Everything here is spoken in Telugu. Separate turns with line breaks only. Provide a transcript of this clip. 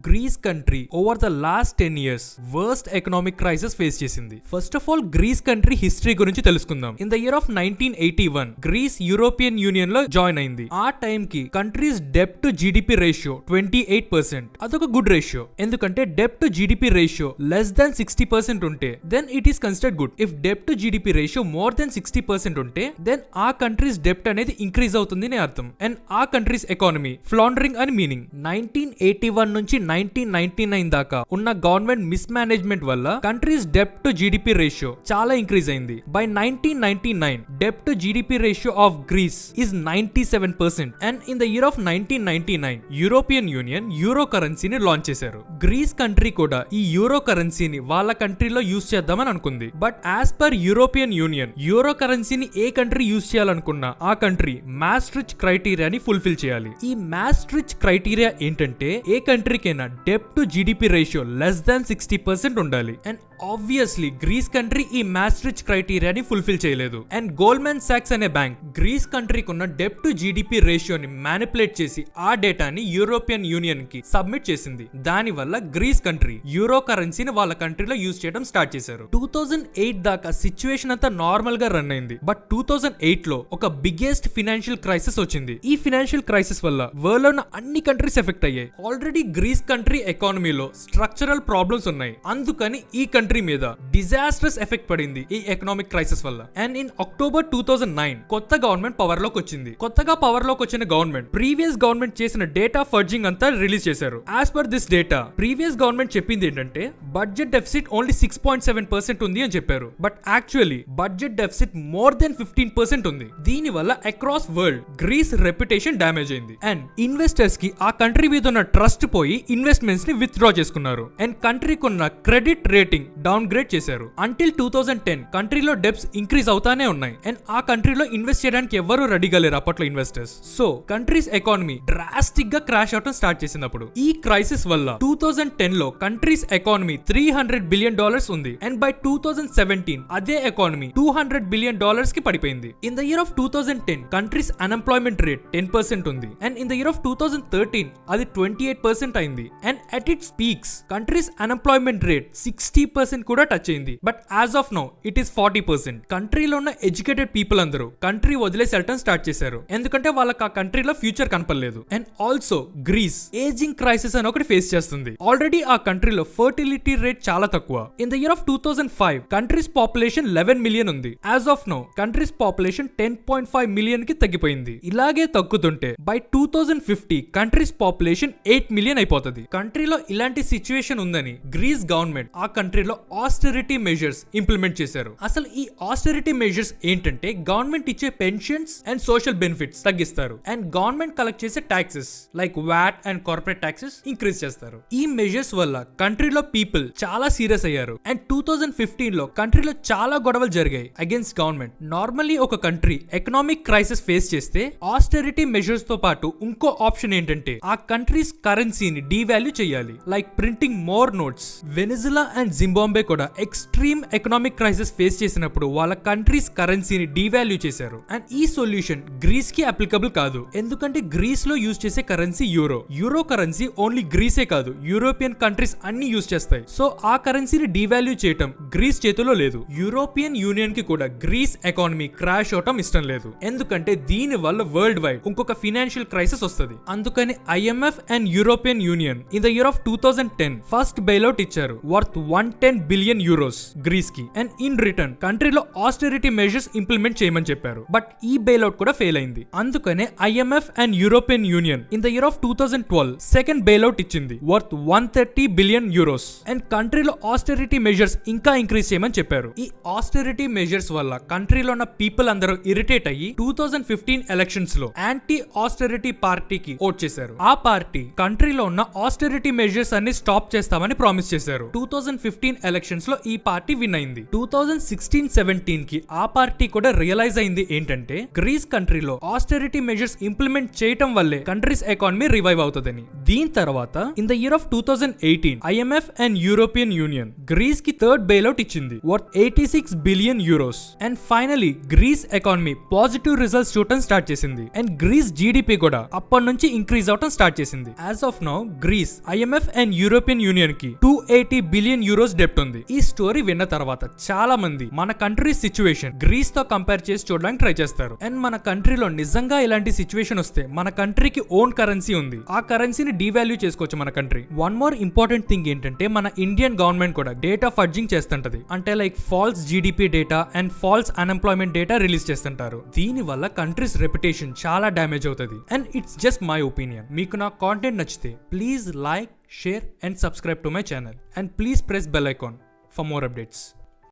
Grace country over the last 10 years worst economic crisis face చేసింది. First of all Greece country history గురించి తెలుసుకుందాం. In the year of 1981 Greece European Union లో జాయిన్ అయింది. ఆ టైం కి కంట్రీస్ డెప్ట్ టు జీడిపి రేషియో 28%. అదొక గుడ్ రేషియో, ఎందుకంటే డెప్ట్ to GDP ratio less than 60% ఉంటే then it is considered good. If డెప్ట్ to GDP ratio more than 60% ఉంటే దెన్ ఆ కంట్రీస్ డెప్ట్ అనేది ఇంక్రీజ్ అవుతుంది అని అర్థం. అండ్ ఆ కంట్రీస్ ఎకానమీ ఫ్లాండరింగ్ అని మీనింగ్. 1981 నుంచి 1999 దాకా ఉన్న గవర్నమెంట్ మిస్ మేనేజ్మెంట్ వల్ల కంట్రీస్ డెప్ట్ టు జీడిపి రేషియో చాలా ఇంక్రీజ్ అయింది. బై 1999 డెప్ట్ to GDP ratio of Greece is 97%. And in the year of 1999 European Union euro కరెన్సీని లాంచ్ చేశారు. గ్రీస్ కంట్రీ కూడా ఈ యూరో కరెన్సీని వాళ్ళ కంట్రీలో యూజ్ చేద్దామని అనుకుంది. But as per European Union euro కరెన్సీని ఏ కంట్రీ యూజ్ చేయాలనుకున్నా ఆ కంట్రీ మాస్ట్రిచ్ క్రైటీరియాని ఫుల్ఫిల్ చేయాలి. ఈ మాస్ట్రిచ్ క్రైటీరియా ఏంటంటే ఏ కంట్రీకైనా డెప్ట్ to GDP ratio less than 60% ఉండాలి. అండ్ ఆబ్వియస్లీ గ్రీస్ కంట్రీ ఈ మాస్ట్రిచ్ క్రైటీరియాని ఫుల్ఫిల్ చేయలేదు. అండ్ గోల్డ్మన్ సాక్స్ అనే బ్యాంక్ గ్రీస్ కంట్రీకి ఉన్న డెప్ట్ టు జీడిపి రేషియోని మ్యానిపులేట్ చేసి ఆ డేటాని యూరోపియన్ యూనియన్ కి సబ్మిట్ చేసింది. దాని వల్ల గ్రీస్ కంట్రీ యూరో కరెన్సీని వాళ్ళ కంట్రీలో యూజ్ చేయడం స్టార్ట్ చేశారు. 2008 దాకా సిచ్యువేషన్ అంతా నార్మల్ గా రన్ అయింది. బట్ 2008 లో ఒక బిగ్గెస్ట్ ఫినాన్షియల్ క్రైసిస్ వచ్చింది. ఈ ఫినాన్షియల్ క్రైసిస్ వల్ల వరల్డ్ లో ఉన్న అన్ని కంట్రీస్ ఎఫెక్ట్ అయ్యాయి. ఆల్రెడీ గ్రీస్ కంట్రీ ఎకానమీలో స్ట్రక్చరల్ ప్రాబ్లమ్స్ ఉన్నాయి. అందుకని ఈ కంట్రీ మీద డిజాస్టర్స్ ఎఫెక్ట్ పడింది ఈ ఎకనామిక్ క్రైసిస్ వల్ల. అండ్ ఇన్ అక్టోబర్ 2009 కొత్త గవర్నమెంట్ పవర్ లోకి వచ్చింది. కొత్తగా పవర్ లోకి వచ్చిన గవర్నమెంట్ ప్రీవియస్ గవర్నమెంట్ చేసిన డేటా ఫర్జింగ్ అంతా రిలీజ్ చేశారు. As per this data previous government చెప్పింది ఏంటంటే బడ్జెట్ డెఫిసిట్ ఓన్లీ 6.7% ఉంది అని చెప్పారు. But actually budget deficit more than 15% ఉంది. దీని వల్ల across world Greece reputation damage అయింది. అండ్ ఇన్వెస్టర్స్ కి ఆ కంట్రీ మీద ఉన్న ట్రస్ట్ పోయి ఇన్వెస్ట్మెంట్స్ ని విత్డ్రా చేసుకున్నారు. అండ్ కంట్రీకి ఉన్న క్రెడిట్ రేటింగ్ డౌన్ గ్రేడ్ చేశారు. అంటిల్ 2010 కంట్రీలో డెప్ట్స్ ఇంక్రీజ్ అవుతానే ఉన్నాయి. అండ్ ఆ కంట్రీలో ఇన్వెస్ట్ చేయడానికి ఎవరు రెడీగా లేరు అప్పట్లో investors. So countries economy drastic గా క్రాష్ అవటం స్టార్ట్ చేసినప్పుడు ఈ క్రైసిస్ వల్ల 2010 లో కంట్రీస్ ఎకానమీ $300 బిలియన్ ఉంది. అండ్ బై 2017 అదే ఎకానమీ $200 బిలియన్ కి పడిపోయింది. In the year of 2010 countries unemployment rate 10% ఉంది. And in the year of 2013 అది 28% అయింది. And at its peaks countries unemployment rate 60% కూడా టచ్ అయింది. But as of now it is 40%. కంట్రీలో ఉన్న ఎడ్యుకేటెడ్ పీపుల్ అందరూ కంట్రీ వదిలేసి వెళ్ళటం స్టార్ట్ చేశారు. ఎందుకంటే వాళ్ళకి ఆ కంట్రీలో ఫ్యూచర్ కనపడలేదు. And also Greece ageing crisis అని ఒకటి ఫేస్ చేస్తుంది. ఆల్రెడీ ఆ కంట్రీలో ఫర్టిలిటీ రేట్ చాలా తక్కువ. In the year of 2005 country's population 11 million ఉంది. As of now country's population 10.5 million కి తగ్గిపోయింది. ఇలాగే తగ్గుతుంటే బై 2050 కంట్రీస్ పాపులేషన్ 8 మిలియన్ అయిపోతుంది. కంట్రీలో ఇలాంటి సిచ్యువేషన్ ఉందని గ్రీస్ గవర్నమెంట్ ఆ కంట్రీలో ఆస్టెరిటీ మెజర్స్ ఇంప్లిమెంట్ చేశారు. అసలు ఈ ఆస్టెరిటీ మెజర్స్ ఏంటంటే గవర్నమెంట్ ఇచ్చే పెన్షన్స్ అండ్ సోషల్ బెనిఫిట్స్ తగ్గిస్తారు. అండ్ గవర్నమెంట్ కలెక్ట్ చేసే taxes like what and corporate taxes increase చేస్తారు. ఈ మెజర్స్ వల్ల కంట్రీలో పీపుల్ చాలా సీరియస్ అయ్యారు. అండ్ 2015 లో కంట్రీలో చాలా గొడవలు జరిగాయి అగేన్స్ట్ గవర్నమెంట్. నార్మల్లీ ఒక కంట్రీ ఎకనామిక్ క్రైసిస్ ఫేస్ చేస్తే ఆస్టెరిటీ మెజర్స్ తో పాటు ఇంకో ఆప్షన్ ఏంటంటే ఆ కంట్రీస్ కరెన్సీని డీవాల్యూ చేయాలి, like printing more notes. Venezuela and Zimbabwe కూడా ఎక్స్ట్రీమ్ ఎకనామిక్ క్రైసిస్ ఫేస్ చేసినప్పుడు వాళ్ళ కంట్రీస్ కరెన్సీని డీవాల్యూ చేశారు. అండ్ ఈ సొల్యూషన్ గ్రీస్ కి అప్లికబుల్ కాదు, ఎందుకంటే గ్రీస్ లో యూజ్ చేసే currency euro. Euro currency only గ్రీసే కాదు యూరోపియన్ కంట్రీస్ అన్ని యూజ్ చేస్తాయి. సో ఆ కరెన్సీని డీవాల్యూ చేయటం గ్రీస్ చేతిలో లేదు. యూరోపియన్ యూనియన్ కి కూడా గ్రీస్ ఎకానమీ క్రాష్ అవటం ఇష్టం లేదు, ఎందుకంటే దీని వల్ల వరల్డ్ వైడ్ ఇంకొక ఫినాన్షియల్ క్రైసిస్ వస్తుంది. అందుకని IMF and European union in the year of 2010 first bailout ఇచ్చారు వర్త్ 110 బిలియన్ యూరోస్ గ్రీస్ కి. అండ్ ఇన్ రిటర్న్ కంట్రీలో ఆస్టెరిటీ మెజర్స్ ఇంప్లిమెంట్ చేయమని చెప్పారు. బట్ ఈ బెయిల్అవుట్ కూడా ఫెయిల్ అయింది. అందుకనే IMF and European union in the year of 2012 second bailout ఇచ్చింది వర్త్ 130 బిలియన్ యూరోస్. అండ్ కంట్రీలో ఆస్టెరిటీ మెజర్స్ ఇంకా ఇంక్రీజ్ చేయమని చెప్పారు. ఈ ఆస్టెరిటీ మెజర్స్ వల్ల కంట్రీలో ఉన్న పీపుల్ అందరూ ఇరిటేట్ అయ్యి 2015 ఎలక్షన్స్ లో యాంటీ ఆస్టెరిటీ పార్టీకి ఓట్ చేశారు. ఆ పార్టీ కంట్రీలో ఉన్న ఆస్టెరిటీ మెజర్స్ అన్ని స్టాప్ చేస్తామని ప్రామిస్ చేశారు. 2015 ఎలక్షన్స్ లో ఈ పార్టీ విన్ అయింది. 2016-17 కి ఆ పార్టీ కూడా రియలైజ్ అయింది ఏంటంటే గ్రీస్ కంట్రీలో ఆస్టెరిటీ మెజర్స్ ఇంప్లిమెంట్ చేయటం వల్లే కంట్రీస్ ఎకానమీ రివైవ్ అవుతుందని. దీని తర్వాత in the year of 2018 IMF and European Union Greece కి థర్డ్ బెయిల్అవుట్ ఇచ్చింది worth 86 billion euros. And finally Greece economy positive results చూడటం స్టార్ట్ చేసింది. అండ్ గ్రీస్ జీడిపి కూడా అప్పటి నుంచి ఇంక్రీజ్ అవటం స్టార్ట్ చేసింది. As of now Greece IMF and European Union కి 280 బిలియన్ యూరోస్ డెప్ట్ ఉంది. ఈ స్టోరీ విన్న తర్వాత చాలా మంది మన కంట్రీ సిచ్యువేషన్ గ్రీస్ తో కంపేర్ చేసి చూడడానికి ట్రై చేస్తారు. అండ్ మన కంట్రీలో నిజంగా ఇలాంటి సిచ్యువేషన్ వస్తే మన కంట్రీకి ఓన్ కరెన్సీ ఉంది, ఆ కరెన్సీని డివాల్యూ చేసుకోవచ్చు మన country. One more important thing ఏంటంటే మన ఇండియన్ గవర్నమెంట్ కూడా డేటా ఫడ్జింగ్ చేస్తుంటది. అంటే like false GDP data and false unemployment data release చేస్తుంటారు. దీని వల్ల కంట్రీస్ రెప్యుటేషన్ చాలా డ్యామేజ్ అవుతుంది. And it's just my opinion. మీకు నా కాంటెంట్ నచ్చితే please like, share and subscribe to my channel, and please press bell icon for more updates.